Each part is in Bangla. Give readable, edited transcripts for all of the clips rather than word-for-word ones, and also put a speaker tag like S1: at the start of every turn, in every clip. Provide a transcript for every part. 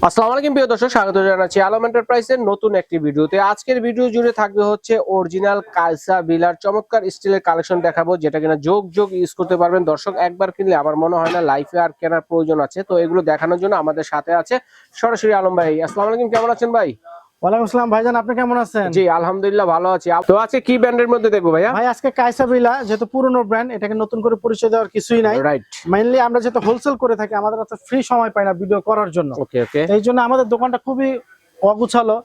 S1: আসসালামু আলাইকুম প্রিয় দর্শক, স্বাগত জানাচ্ছি আলম এন্টারপ্রাইজের নতুন একটি ভিডিওতে। আজকের ভিডিও জুড়ে থাকবে হচ্ছে অরিজিনাল কালসা বিলার চমৎকার স্টিলের কালেকশন দেখাবো, যেটা কিনা যোগ ইউজ করতে পারবেন। দর্শক একবার কিনলে আমার মনে হয় না লাইফে আর কেনার প্রয়োজন আছে। তো এগুলো দেখানোর জন্য আমাদের সাথে আছে সরাসরি আলম ভাই। আসসালামু আলাইকুম, কেমন আছেন ভাই?
S2: ওয়ালাইকুম আসসালাম ভাইজান, আপনি কেমন আছেন?
S1: জি আলহামদুলিল্লাহ ভালো আছি। তো আজকে কি ব্র্যান্ডের মধ্যে দেখবো ভাইয়া?
S2: ভাই আজকে কাইসা বিলা যেহেতু পুরনো ব্র্যান্ড, এটাকে নতুন করে পরিচয় দেওয়ার কিছুই নাই।
S1: রাইট।
S2: মেইনলি আমরা যেহেতু হোলসেল করে থাকি, আমাদের কাছে ফ্রি সময় পাই না ভিডিও করার জন্য।
S1: ওকে ওকে।
S2: এই জন্য আমাদের দোকানটা খুবই অগুছালো,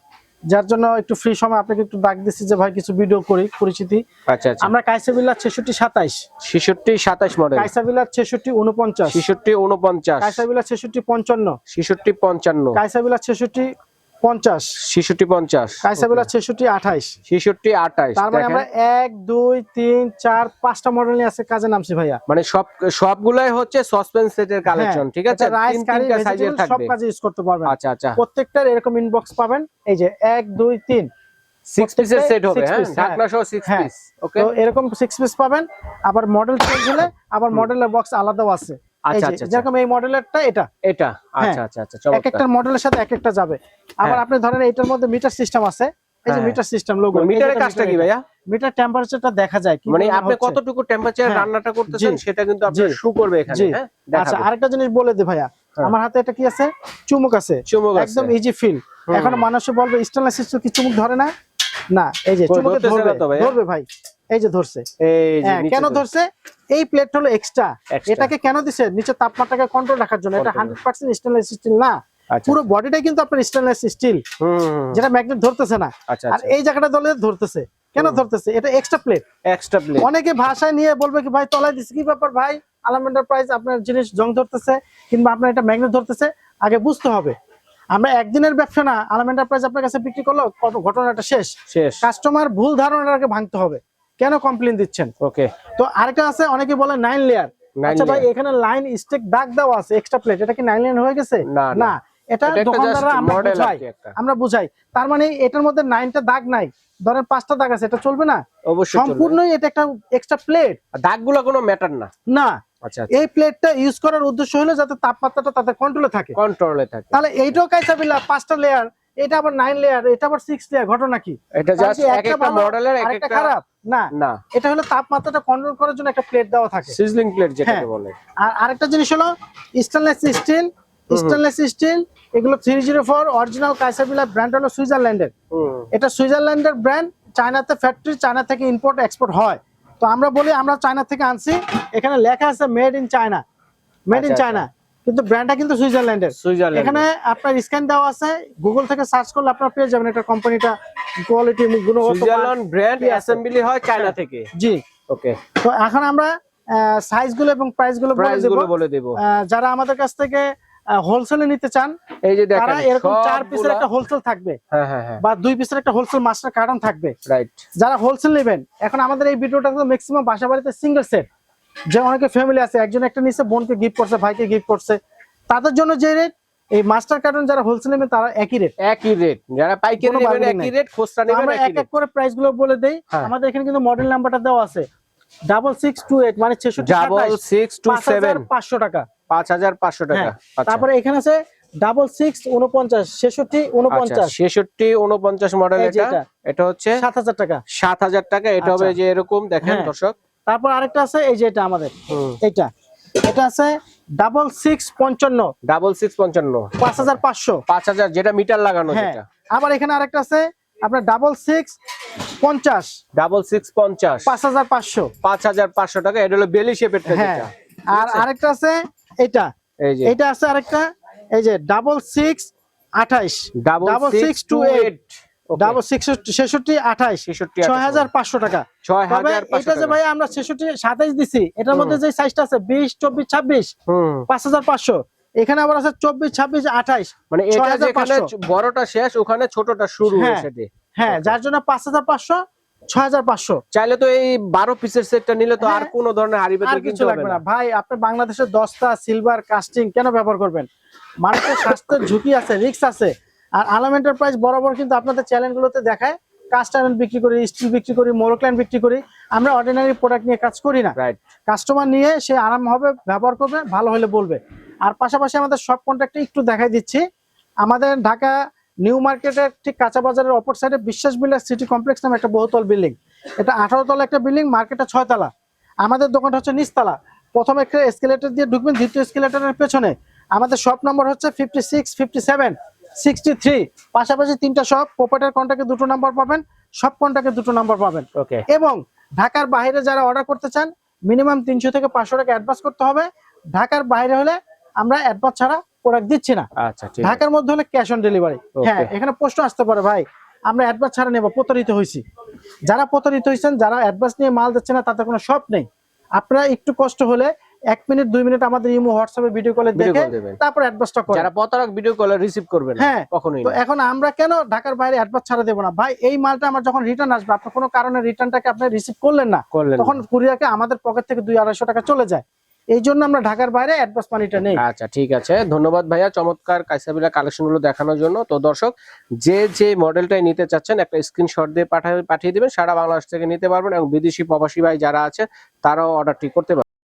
S2: যার জন্য একটু ফ্রি সময় আপনাকে একটু ডাক দিচ্ছি যে ভাই কিছু ভিডিও করি পরিচিতি।
S1: আচ্ছা আচ্ছা।
S2: আমরা কাইসা বিলা 66 27
S1: 66 27 মডেল,
S2: কাইসা বিলা 66 49
S1: 66 49,
S2: কাইসা বিলা 66 55
S1: 66 55,
S2: কাইসা বিলা 66 50
S1: 66 50,
S2: কাইসা বিলা 66 28।
S1: 66 28।
S2: তার মানে আমরা 1 2 3 4 5টা মডেল নিয়ে আজকে কাজে নামছি ভাইয়া।
S1: মানে সবগুলাই হচ্ছে সাসপেন্স সেটের কালেকশন, ঠিক আছে?
S2: রাইস কারি
S1: তিনটা সাইজের
S2: সব
S1: থাকবে,
S2: কাজে ইউজ করতে পারবেন।
S1: আচ্ছা আচ্ছা।
S2: প্রত্যেকটার এরকম ইনবক্স পাবেন, এই যে 1 2 3
S1: 6 পিসের সেট হবে, হ্যাঁ,
S2: piece,
S1: ঢাকনা সহ 6
S2: হ্যাঁ।
S1: পিস। ওকে,
S2: তো এরকম 6 পিস পাবেন। আবার মডেল চেঞ্জ হলে আবার মডেলের বক্স আলাদাও আছে। এই
S1: আচ্ছা
S2: যে
S1: আচ্ছা।
S2: যেরকম এই মডেলেরটা এটা
S1: আচ্ছা আচ্ছা আচ্ছা,
S2: এক একটা মডেলের সাথে এক একটা যাবে। আবার আপনি ধরেন এটার মধ্যে মিটার সিস্টেম আছে, এই যে মিটার সিস্টেম লোগো।
S1: মিটারের কাজটা কি ভাইয়া?
S2: মিটার টেম্পারেচারটা দেখা যায়, কি
S1: মানে আপনি কতটুকু টেম্পারেচার রান্নাটা করতেছেন সেটা কিন্তু আপনার শো করবে এখানে, হ্যাঁ?
S2: আচ্ছা, আরেকটা জিনিস বলে দিই ভাইয়া, আমার হাতে এটা কি আছে? চুমুক আছে, একদম ইজি ফিল। এখন মানুষ বলবে স্টেনলেস স্টিল কি চুমুক ধরে না? না, এই যে চুমুকে ধরবে ভাই, এই যে ধরছে। কেন ধরছে? এই প্লেট হলো এক্সট্রা। এটাকে কেন দিছে? নিচে তাপমাত্রাকে কন্ট্রোল রাখার জন্য। এটা 100% স্টেনলেস স্টিল না, পুরো বডিটাই কিন্তু আপনার স্টেনলেস স্টিল, যেটা ম্যাগনেট ধরতেছে না। আর এই জায়গাটা দলে ধরতেছে। কেন ধরতেছে? এটা এক্সট্রা প্লেট। অনেকে ভাষায় নিয়ে বলবে কি ভাই তলায় দিছে, কি ব্যাপার ভাই? আলম এন্টারপ্রাইজ আপনার জিনিস জং ধরতেছে কিংবা আপনার এটা ম্যাগনেট ধরতেছে, আগে বুঝতে হবে। আমরা একদিনের ব্যবসা না, আলম এন্টারপ্রাইজ আপনার কাছে বিক্রি করলো, ঘটনাটা শেষ। কাস্টমার ভুল ধারণাটাকে ভাঙতে হবে, কেন কমপ্লেইন দিচ্ছেন। ওকে, তো আরেকটা আছে, অনেকে বলে 9 লেয়ার। আচ্ছা ভাই, এখানে লাইন স্টেক দাগ দেওয়া আছে এক্সট্রা প্লেট, এটা কি 9 লেয়ার হয়ে গেছে? না, এটা দোকানদাররা আমরা বুঝাই। তার মানে এটার মধ্যে 9টা দাগ নাই, ধরেন 5টা দাগ আছে, এটা চলবে না? সম্পূর্ণই এটা একটা এক্সট্রা প্লেট,
S1: দাগগুলো কোনো ম্যাটার না।
S2: না, এই প্লেটটা ইউজ করার উদ্দেশ্য হলো যাতে তাপমাত্রাটা তাদের কন্ট্রোলে থাকে। তাহলে এইটাও কাইসা বিলা 5টা লেয়ার, এটা আবার 9 লেয়ার, এটা আবার 6 লেয়ার, ঘটনা কি?
S1: এটা জাস্ট একটা মডেলের একটা
S2: খারাপ না, না, এটা হলো তাপমাত্রাটা কন্ট্রোল করার জন্য একটা প্লেট দেওয়া থাকে, সিজলিং প্লেট যেটাকে বলে। আর আরেকটা জিনিস হলো স্টেনলেস স্টিল। স্টেনলেস স্টিল এগুলো 304 অরিজিনাল কাইসা বিলা, ব্র্যান্ড হলো সুইজারল্যান্ডের। এটা সুইজারল্যান্ডের ব্র্যান্ড, চায়নাতে ফ্যাক্টরি, চায়না থেকে ইম্পোর্ট এক্সপোর্ট হয়। তো আমরা বলি আমরা চায়না থেকে আনছি, এখানে লেখা আছে made in China, made in China, কিন্তু ব্র্যান্ডটা কিন্তু সুইজারল্যান্ডের। এখানে আপনার স্ক্যান দেওয়া আছে, গুগল থেকে সার্চ করলে আপনারা পেয়ে যাবেন এটা কোম্পানিটা, কোয়ালিটি, গুণগত
S1: সুইজারল্যান্ড ব্র্যান্ড, অ্যাসেম্বলি হয় চায়না থেকে।
S2: জি,
S1: ওকে।
S2: তো এখন আমরা সাইজগুলো এবং প্রাইসগুলো বলে দেব। যারা আমাদের কাছ থেকে হোলসেলে নিতে চান, এই যে দেখেন এরকম 4 পিসের একটা হোলসেল থাকবে, বা 2 পিসের একটা হোলসেল মাস্টার কার্টন থাকবে। রাইট, যারা হোলসেল নেবেন, এখন আমাদের এই ভিডিওটা তো ম্যাক্সিমাম বাসা বাড়িতে সিঙ্গেল সেট, যে অনেকে ফ্যামিলি আছে, একজন একটা নিচে, বোনকে গিফট করছে, ভাইকে গিফট করছে, তাদের জন্য যে রেট, এই মাস্টার কার্টন যারা হোলসেল নেবেন তারা একই রেট, যারা পাইকারি নেবেন একই রেট, খুচরা নেবেন একই রেট। আমরা এক এক করে প্রাইস গুলো বলে দেই। আমাদের এখানে কিন্তু মডেল নাম্বারটা দেওয়া আছে 6628, মানে 6627, 500 টাকা, 5500 টাকা। তারপরে এখানে আছে 6649, 6649 মডেল, এটা হচ্ছে 7000 টাকা, 7000 টাকা। এটা হবে যে এরকম দেখেন দর্শক। তারপর আরেকটা আছে, এই যে এটা আমাদের, এটা আছে 6655, 5500, যেটা মিটার লাগানো, যেটা। আবার এখানে আরেকটা আছে আপনার 6650, 5500 টাকা। এটা হলো বেলি শেপের, আর আরেকটা আছে এটা, এইটা আছে আরেকটা, এই যে 6628, 6628, 6500 টাকা। এটা যে ভাই আমরা 6627 দিছি, এটার মধ্যে যে সাইজটা আছে 20 24 26, 5500। এখানে আবার আছে 24 26 28, মানে এটা যেখানে বড়টা শেষ ওখানে ছোটটা শুরু হয়েছে। হ্যাঁ, যার জন্য 5500, 6500। চাইলে তো এই 12 পিসের সেটটা নিলে তো আর কোনো ধরনের হাড়ি পেতে কিনতে লাগবে না ভাই। আপনি বাংলাদেশের 10টা সিলভার কাস্টিং কেন ব্যবহার করবেন? মানুষের স্বাস্থ্যের ঝুঁকি আছে, রিস্ক আছে। আর আলম এন্টারপ্রাইজ বরাবর কিন্তু আপনাদের চ্যানেলগুলোতে দেখায় কাস্ট আয়রন বিক্রি করি, স্টিল বিক্রি করি, মোরোক্লাইন বিক্রি করি। আমরা অর্ডিনারি প্রোডাক্ট নিয়ে কাজ করি না। কাস্টমার নিয়ে সে আরাম হবে, ব্যবহার করবে, ভালো হলে বলবে। আর পাশাপাশি আমাদের সব কন্ট্রাক্টে একটু দেখাই দিচ্ছি, আমাদের ঢাকা নিউ মার্কেটের ঠিক কাঁচা বাজারের অপর সাইডে বিশ্বাস বিল্ডার সিটি কমপ্লেক্স নামে একটা বহুতল বিল্ডিং, এটা 18 তলা একটা বিল্ডিং, মার্কেটে 6 তলা। আমাদের দোকানটা হচ্ছে নিচতলা, প্রথম একটা এসকেলেটর দিয়ে ঢুকবেন, দ্বিতীয় এসকেলেটরের পেছনে আমাদের শপ নম্বর হচ্ছে 56, 57, 63। পাশাপাশি 3টা শপ, প্রোপাইটার কন্টাক্টে 2টো নাম্বার পাবেন, সব কন্টাক্টে 2টো নাম্বার পাবেন।
S1: ওকে।
S2: এবং ঢাকার বাইরে যারা অর্ডার করতে চান মিনিমাম 300 থেকে 500 টাকা অ্যাডভান্স করতে হবে। ঢাকার বাইরে হলে আমরা অ্যাডভান্স ছাড়া প্রোডাক্ট দিচ্ছি না।
S1: আচ্ছা ঠিক আছে।
S2: ঢাকার মধ্যে হলে ক্যাশ অন ডেলিভারি। হ্যাঁ, এখানে প্রশ্ন আসতে পারে ভাই আমরা অ্যাডভান্স ছাড়া নেব, প্রতারিত হয়েছি। যারা প্রতারিত হয়েছেন, যারা অ্যাডভান্স নিয়ে মাল দিচ্ছে না, তাদের কোনো শপ নেই। আপনারা একটু কষ্ট হলে 1 মিনিট 2 মিনিট আমাদের ইমো হোয়াটসঅ্যাপে ভিডিও কলে দেখে তারপর অ্যাডভান্সটা করেন।
S1: যারা প্রতারক ভিডিও কলে রিসিভ করবে না,
S2: হ্যাঁ
S1: কখনোই
S2: তো
S1: না।
S2: এখন আমরা কেন ঢাকার বাইরে অ্যাডভান্স ছাড়া দেব না ভাই? এই মালটা আমার যখন রিটার্ন আসবে, আপনি কোনো কারণে রিটার্নটাকে আপনি রিসিভ করলেন না, তখন কুরিয়ারকে আমাদের পকেট থেকে 200-250 টাকা চলে যায়। এই জন্য আমরা ঢাকার বাইরে অ্যাডভান্স মানিটা নেই।
S1: আচ্ছা ঠিক আছে, ধন্যবাদ ভাইয়া চমৎকার কাইসাবিলা কালেকশন গুলো দেখানোর জন্য। তো দর্শক, যে মডেলটাই নিতে চাচ্ছেন একটা স্ক্রিনশট দিয়ে পাঠিয়ে দিবেন, সারা বাংলাদেশ থেকে নিতে পারবেন এবং বিদেশি প্রবাসী ভাই যারা আছে তারাও অর্ডারটি করতে পারবেন।